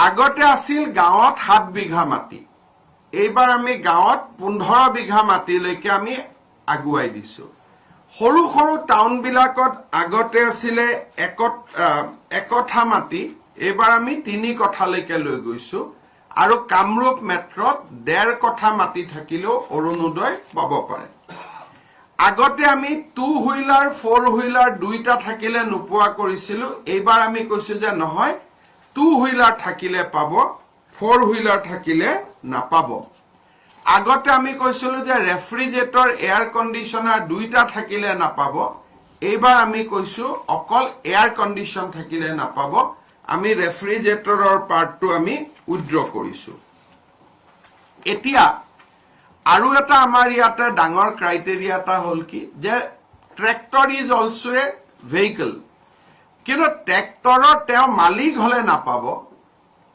আগতে আছিল গাঁৱত 7 বিঘা মাটি এইবাৰ আমি গাঁৱত 15 বিঘা মাটিলৈকে আমি আগুৱাই দিছো সৰু সৰু টাউন বিলাকত আগতে আছিলে একঠা মাটি এইবাৰ আমি 3 কঠালৈকে লৈ গৈছো আৰু কামৰূপ মেট্ৰত 1.5 কঠা মাটি থাকিলেও অৰুণোদয় পাব পাৰে আগতে আমি 2 হুইলাৰ 4 হুইলাৰ দুইটা থাকিলে নোপোৱা কৰিছিলো এইবাৰ আমি কৈছো যে নহয় 2 হুইলাৰ থাকিলে পাব 4 হুইলাৰ থাকিলে নাপাব আগতে আমি কৈছিলো যে ৰেফ্ৰিজাৰেটৰ এয়াৰ কণ্ডিশনাৰ দুইটা থাকিলে নাপাব এইবাৰ আমি কৈছো অকল এয়াৰ কণ্ডিশন থাকিলে নাপাব আমি ৰেফ্ৰিজাৰেটৰৰ পাৰ্টটো আমি উইথড্ৰ কৰিছো এতিয়া আৰু এটা আমাৰ ইয়াতে ডাঙৰ ক্ৰাইটেৰিয়া এটা হল কি যে tractor is also a vehicle কিন্তু ট্ৰেক্টৰৰ তেওঁ মালিক হলে নাপাব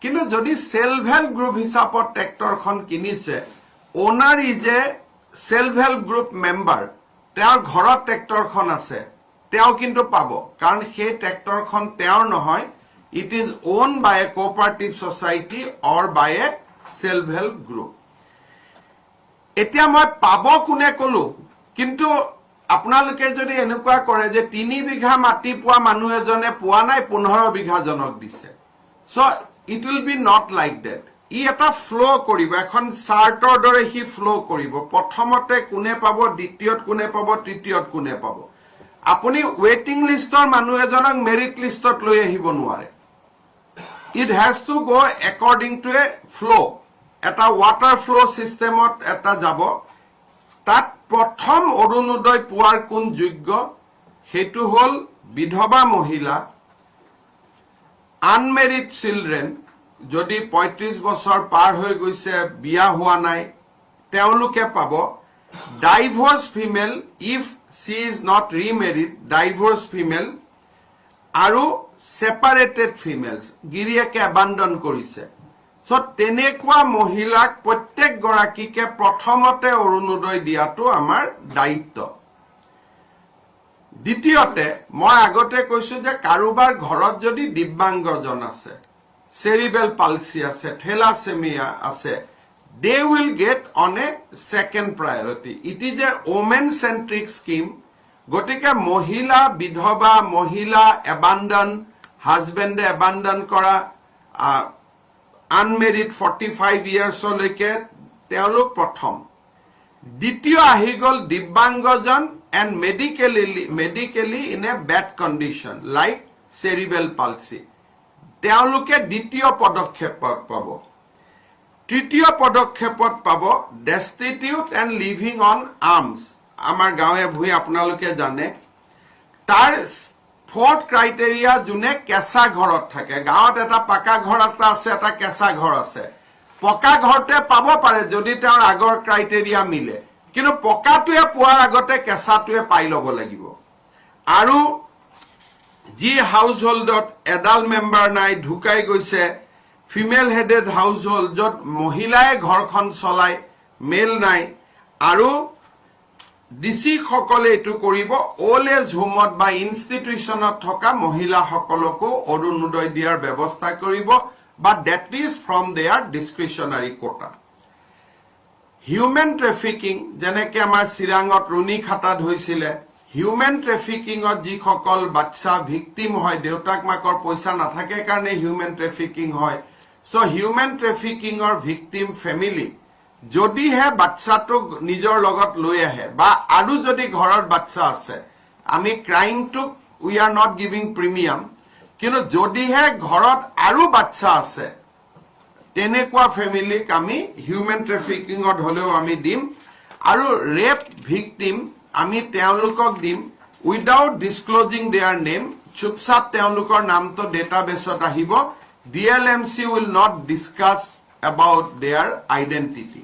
কিন্তু যদি সেলফ হেল্প গ্ৰুপ হিচাপত ট্ৰেক্টৰখন কিনিছে owner is a self help group member তেওঁৰ ঘৰত ট্ৰেক্টৰখন আছে তেওঁ কিন্তু পাব কাৰণ সেই ট্ৰেক্টৰখন তেওঁৰ নহয় it is own by a cooperative society or by a self help group এতিয়া মই পাব কোনে কলো কিন্তু আপোনালোকে যদি এনেকুৱা কৰে যে 3 বিঘা মাটি পোৱা মানুহ এজনে পোৱা নাই 15 বিঘা জনক দিছে so it will be not like that ই এটা ফ্লো কৰিব এখন চাৰ্টৰ দৰে হি ফ্লো কৰিব প্ৰথমতে কোনে পাব দ্বিতীয়ত কোনে পাব তৃতীয়ত কোনে পাব আপুনি ওয়েটিং লিষ্টৰ মানুহ এজনক মেৰিট লিষ্টত লৈ আহিব নোৱাৰে it has to go according to a flow এটা ওয়াটাৰ ফ্লো সিস্টেমত এটা যাব তাত প্ৰথম অৰুণোদয় পোৱাৰ কোন যোগ্য হেতু হল বিধবা মহিলা আনমেৰিড চিলড্ৰেন যদি 35 বছৰ পাৰ হৈ গৈছে বিয়া হোৱা নাই তেওঁলোকে পাব divorce female if she is not remarried divorce female আৰু সেপাৰেটেড ফিমেলস গিৰিয়েকে abandon কৰিছে সো তেনেকুৱা মহিলাক প্ৰত্যেক গৰাকীকে প্ৰথমতে অৰুণোদয় দিয়াটো আমাৰ দায়িত্ব দ্বিতীয়তে মই আগতে কৈছো যে কাৰোবাৰ ঘৰত যদি দিব্যাংগজন আছে cerebral palsy আছে thalassemia আছে they will get on a second priority it is a women centric scheme গটিকে মহিলা বিধবা মহিলা abandon husband abandon কৰা unmarried 45 years লৈকে তেওঁলোক প্ৰথম দ্বিতীয় আহি গল দিব্যাংগজন and medically in a bad condition like cerebral palsy তেওঁলোকে দ্বিতীয় পদক্ষেপত পাব তৃতীয় পদক্ষেপত পাব destitute and living on alms আমাৰ গাঁৱে ভূঞে আপোনালোকে জানে তাৰ fourth criteria জুনে কেঁচা ঘৰত থাকে গাঁৱত এটা পাকা ঘৰ এটা আছে এটা কেঁচা ঘৰ আছে পকা ঘৰতে পাব পাৰে যদি তেওঁৰ আগৰ ক্ৰাইটেৰিয়া মিলে কিন্তু পকাটোৱে পোৱাৰ আগতে কেঁচাটোৱে পাই ল'ব লাগিব আৰু যি হাউসহোল্ডত এডাল মেম্বাৰ নাই ঢুকাই গৈছে ফিমেল হেডেড হাউসহোল্ড যত মহিলাই ঘৰখন চলাই মেল নাই আৰু ডিসি সকলে এটো কৰিব ওল্ড এজ হোমত বা ইনষ্টিটিউচনত থকা মহিলা সকলকো অৰুণোদয় দিয়াৰ ব্যৱস্থা কৰিব বা that is from their discretionary quota human trafficking যেনেকে আমাৰ চিৰাঙত ৰুনি খাটাত হৈছিল হিউম্যান ট্ৰাফিকিংত যি সকল বাচ্চা ভিকটিম হয় দেউতাক মাকৰ পইচা নাথাকে কাৰণে হিউম্যান ট্ৰাফিকিং হয় সো হিউম্যান ট্ৰাফিকিংৰ ভিকটিম ফ্যামিলি যদি হে বাচ্চাটো নিজৰ লগত লৈ আহে বা আৰু যদি ঘৰৰ বাচ্চা আছে আমি ক্ৰাইমটো we are not giving premium কিন্তু যদি হে ঘৰত আৰু বাচ্চা আছে তেনেকুৱা ফ্যামিলিক আমি হিউম্যান ট্ৰাফিকিংত হলেও আমি দিম আৰু ৰেপ ভিকটিম আমি তেওঁলোকক দিম উইদাউট ডিসক্লোজিং দেয়াৰ নেম চুপচাপ তেওঁলোকৰ নামটো ডেটাবেছত আহিব DLMC will not discuss about their identity